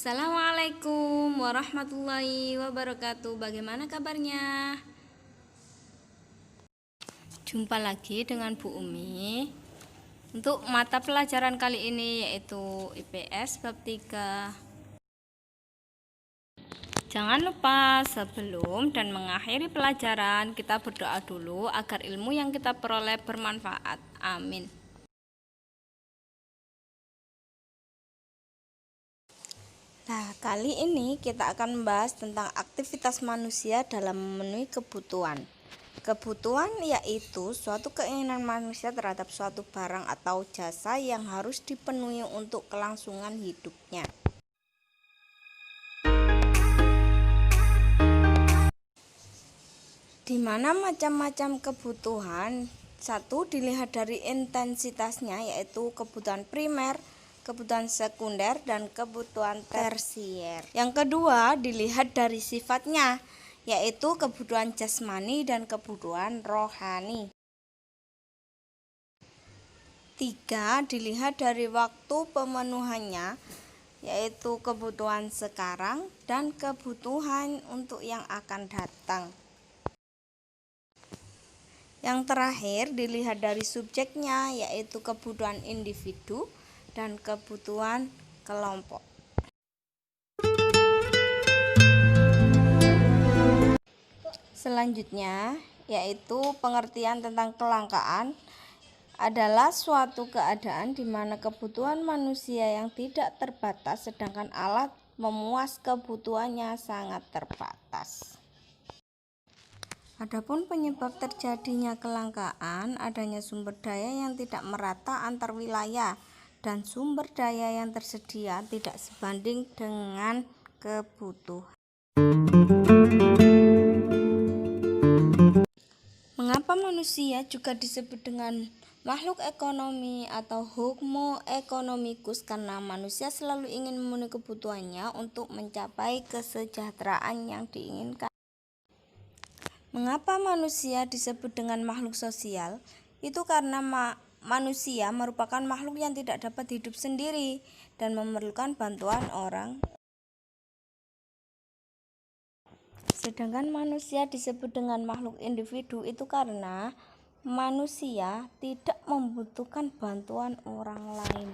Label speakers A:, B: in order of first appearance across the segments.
A: Assalamualaikum warahmatullahi wabarakatuh. Bagaimana kabarnya? Jumpa lagi dengan Bu Umi untuk mata pelajaran kali ini, yaitu IPS bab 3. Jangan lupa sebelum dan mengakhiri pelajaran kita berdoa dulu agar ilmu yang kita peroleh bermanfaat. Amin. Nah, kali ini kita akan membahas tentang aktivitas manusia dalam memenuhi kebutuhan. Kebutuhan yaitu suatu keinginan manusia terhadap suatu barang atau jasa yang harus dipenuhi untuk kelangsungan hidupnya. Di mana macam-macam kebutuhan, satu dilihat dari intensitasnya, yaitu kebutuhan primer, kebutuhan sekunder, dan kebutuhan tersier. Yang kedua dilihat dari sifatnya, yaitu kebutuhan jasmani dan kebutuhan rohani. Tiga dilihat dari waktu pemenuhannya, yaitu kebutuhan sekarang dan kebutuhan untuk yang akan datang. Yang terakhir dilihat dari subjeknya, yaitu kebutuhan individu dan kebutuhan kelompok. Selanjutnya, yaitu pengertian tentang kelangkaan adalah suatu keadaan di mana kebutuhan manusia yang tidak terbatas sedangkan alat memuas kebutuhannya sangat terbatas. Adapun penyebab terjadinya kelangkaan adanya sumber daya yang tidak merata antar wilayah dan sumber daya yang tersedia tidak sebanding dengan kebutuhan. Mengapa manusia juga disebut dengan makhluk ekonomi atau homo economicus? Karena manusia selalu ingin memenuhi kebutuhannya untuk mencapai kesejahteraan yang diinginkan. Mengapa manusia disebut dengan makhluk sosial? Itu karena manusia merupakan makhluk yang tidak dapat hidup sendiri dan memerlukan bantuan orang. Sedangkan manusia disebut dengan makhluk individu itu karena manusia tidak membutuhkan bantuan orang lain.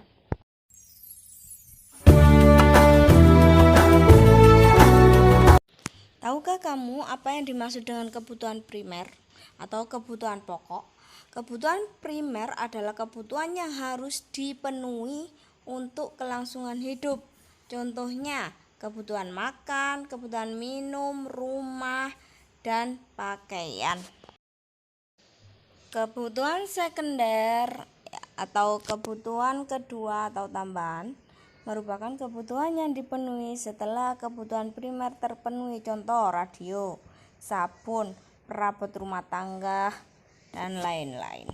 A: Tahukah kamu apa yang dimaksud dengan kebutuhan primer atau kebutuhan pokok? Kebutuhan primer adalah kebutuhan yang harus dipenuhi untuk kelangsungan hidup. Contohnya, kebutuhan makan, kebutuhan minum, rumah, dan pakaian. Kebutuhan sekunder atau kebutuhan kedua atau tambahan merupakan kebutuhan yang dipenuhi setelah kebutuhan primer terpenuhi, contoh radio, sabun, perabot rumah tangga, dan lain-lain.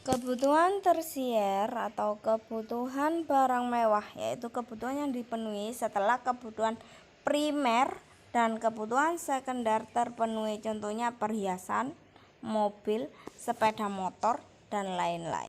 A: Kebutuhan tersier atau kebutuhan barang mewah yaitu kebutuhan yang dipenuhi setelah kebutuhan primer dan kebutuhan sekunder terpenuhi, contohnya perhiasan, mobil, sepeda motor, dan lain-lain.